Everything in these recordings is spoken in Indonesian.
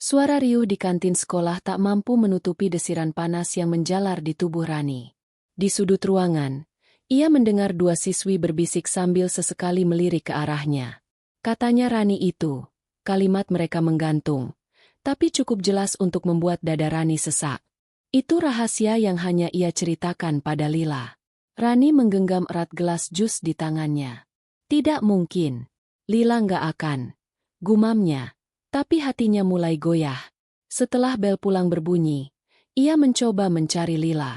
Suara riuh di kantin sekolah tak mampu menutupi desiran panas yang menjalar di tubuh Rani. Di sudut ruangan, ia mendengar dua siswi berbisik sambil sesekali melirik ke arahnya. Katanya Rani itu, kalimat mereka menggantung, tapi cukup jelas untuk membuat dada Rani sesak. Itu rahasia yang hanya ia ceritakan pada Lila. Rani menggenggam erat gelas jus di tangannya. Tidak mungkin. Lila nggak akan. Gumamnya. Tapi hatinya mulai goyah. Setelah bel pulang berbunyi, ia mencoba mencari Lila.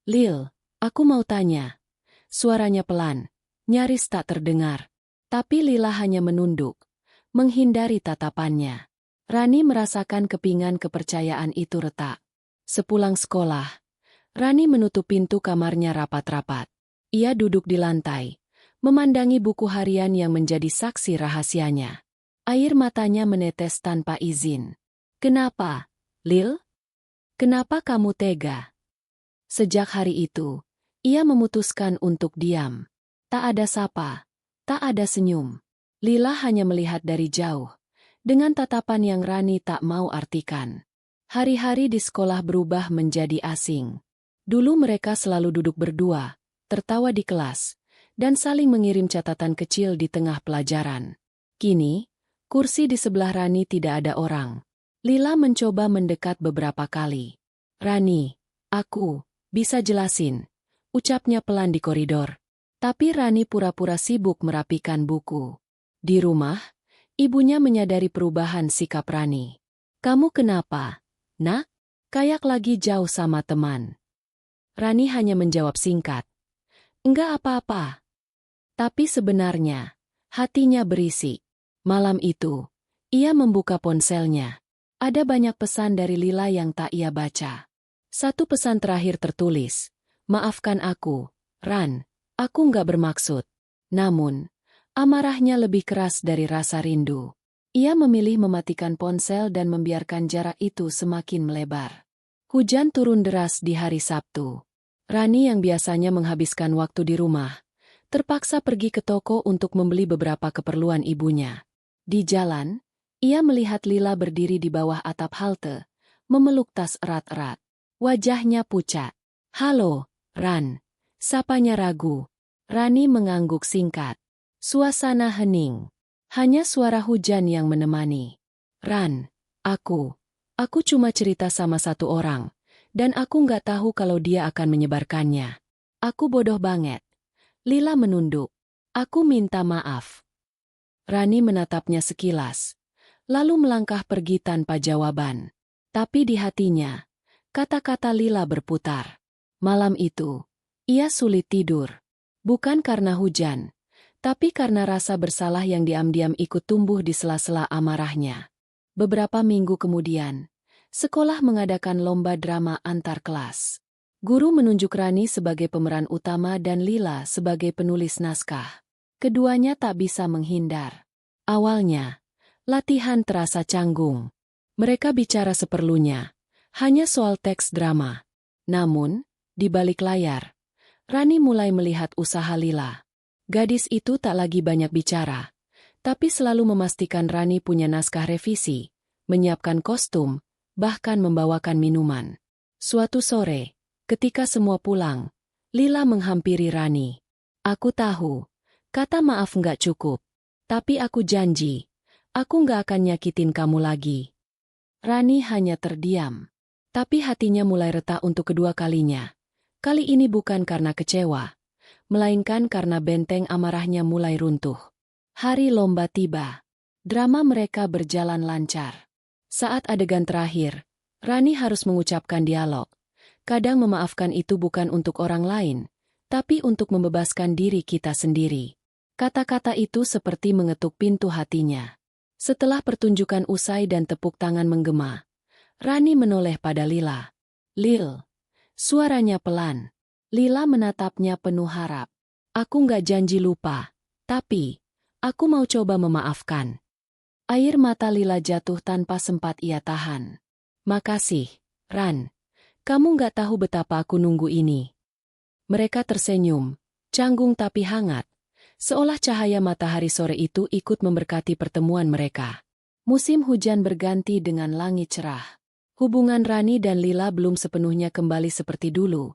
Lil, aku mau tanya. Suaranya pelan, nyaris tak terdengar. Tapi Lila hanya menunduk, menghindari tatapannya. Rani merasakan kepingan kepercayaan itu retak. Sepulang sekolah, Rani menutup pintu kamarnya rapat-rapat. Ia duduk di lantai, memandangi buku harian yang menjadi saksi rahasianya. Air matanya menetes tanpa izin. Kenapa, Lil? Kenapa kamu tega? Sejak hari itu, ia memutuskan untuk diam. Tak ada sapa, tak ada senyum. Lila hanya melihat dari jauh, dengan tatapan yang Rani tak mau artikan. Hari-hari di sekolah berubah menjadi asing. Dulu mereka selalu duduk berdua, tertawa di kelas, dan saling mengirim catatan kecil di tengah pelajaran. Kini, kursi di sebelah Rani tidak ada orang. Lila mencoba mendekat beberapa kali. Rani, aku, bisa jelasin, ucapnya pelan di koridor. Tapi Rani pura-pura sibuk merapikan buku. Di rumah, ibunya menyadari perubahan sikap Rani. Kamu kenapa, Nak? Kayak lagi jauh sama teman. Rani hanya menjawab singkat. Enggak apa-apa. Tapi sebenarnya, hatinya berisi. Malam itu, ia membuka ponselnya. Ada banyak pesan dari Lila yang tak ia baca. Satu pesan terakhir tertulis, "Maafkan aku, Ran, aku nggak bermaksud." Namun, amarahnya lebih keras dari rasa rindu. Ia memilih mematikan ponsel dan membiarkan jarak itu semakin melebar. Hujan turun deras di hari Sabtu. Rani yang biasanya menghabiskan waktu di rumah, terpaksa pergi ke toko untuk membeli beberapa keperluan ibunya. Di jalan, ia melihat Lila berdiri di bawah atap halte, memeluk tas erat-erat. Wajahnya pucat. Halo, Ran. Sapanya ragu. Rani mengangguk singkat. Suasana hening. Hanya suara hujan yang menemani. Ran, aku cuma cerita sama satu orang, dan aku nggak tahu kalau dia akan menyebarkannya. Aku bodoh banget. Lila menunduk. Aku minta maaf. Rani menatapnya sekilas, lalu melangkah pergi tanpa jawaban. Tapi di hatinya, kata-kata Lila berputar. Malam itu, ia sulit tidur. Bukan karena hujan, tapi karena rasa bersalah yang diam-diam ikut tumbuh di sela-sela amarahnya. Beberapa minggu kemudian, sekolah mengadakan lomba drama antar kelas. Guru menunjuk Rani sebagai pemeran utama dan Lila sebagai penulis naskah. Keduanya tak bisa menghindar. Awalnya, latihan terasa canggung. Mereka bicara seperlunya, hanya soal teks drama. Namun, di balik layar, Rani mulai melihat usaha Lila. Gadis itu tak lagi banyak bicara, tapi selalu memastikan Rani punya naskah revisi, menyiapkan kostum, bahkan membawakan minuman. Suatu sore, ketika semua pulang, Lila menghampiri Rani. Aku tahu, kata maaf nggak cukup. Tapi aku janji, aku nggak akan nyakitin kamu lagi. Rani hanya terdiam. Tapi hatinya mulai retak untuk kedua kalinya. Kali ini bukan karena kecewa, melainkan karena benteng amarahnya mulai runtuh. Hari lomba tiba. Drama mereka berjalan lancar. Saat adegan terakhir, Rani harus mengucapkan dialog. Kadang memaafkan itu bukan untuk orang lain, tapi untuk membebaskan diri kita sendiri. Kata-kata itu seperti mengetuk pintu hatinya. Setelah pertunjukan usai dan tepuk tangan menggema, Rani menoleh pada Lila. Lil. Suaranya pelan. Lila menatapnya penuh harap. Aku nggak janji lupa, tapi aku mau coba memaafkan. Air mata Lila jatuh tanpa sempat ia tahan. Makasih, Ran. Kamu nggak tahu betapa aku nunggu ini. Mereka tersenyum, canggung tapi hangat. Seolah cahaya matahari sore itu ikut memberkati pertemuan mereka. Musim hujan berganti dengan langit cerah. Hubungan Rani dan Lila belum sepenuhnya kembali seperti dulu,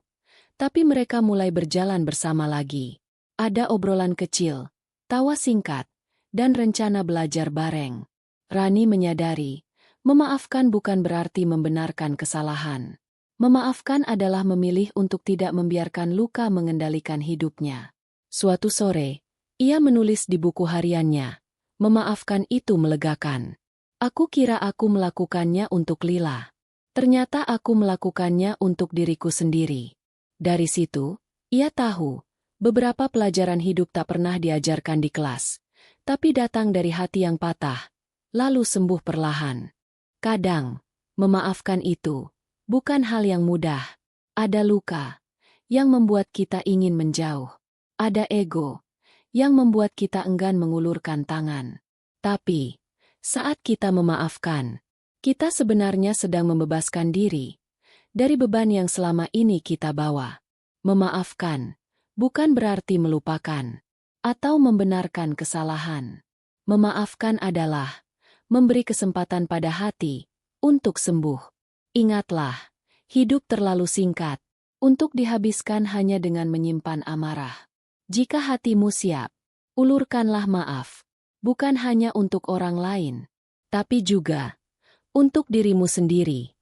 tapi mereka mulai berjalan bersama lagi. Ada obrolan kecil, tawa singkat, dan rencana belajar bareng. Rani menyadari, memaafkan bukan berarti membenarkan kesalahan. Memaafkan adalah memilih untuk tidak membiarkan luka mengendalikan hidupnya. Suatu sore, ia menulis di buku hariannya, "Memaafkan itu melegakan. Aku kira aku melakukannya untuk Lila. Ternyata aku melakukannya untuk diriku sendiri." Dari situ, ia tahu, beberapa pelajaran hidup tak pernah diajarkan di kelas, tapi datang dari hati yang patah, lalu sembuh perlahan. Kadang, memaafkan itu bukan hal yang mudah. Ada luka yang membuat kita ingin menjauh. Ada ego yang membuat kita enggan mengulurkan tangan. Tapi, saat kita memaafkan, kita sebenarnya sedang membebaskan diri dari beban yang selama ini kita bawa. Memaafkan bukan berarti melupakan atau membenarkan kesalahan. Memaafkan adalah memberi kesempatan pada hati untuk sembuh. Ingatlah, hidup terlalu singkat untuk dihabiskan hanya dengan menyimpan amarah. Jika hatimu siap, ulurkanlah maaf, bukan hanya untuk orang lain, tapi juga untuk dirimu sendiri.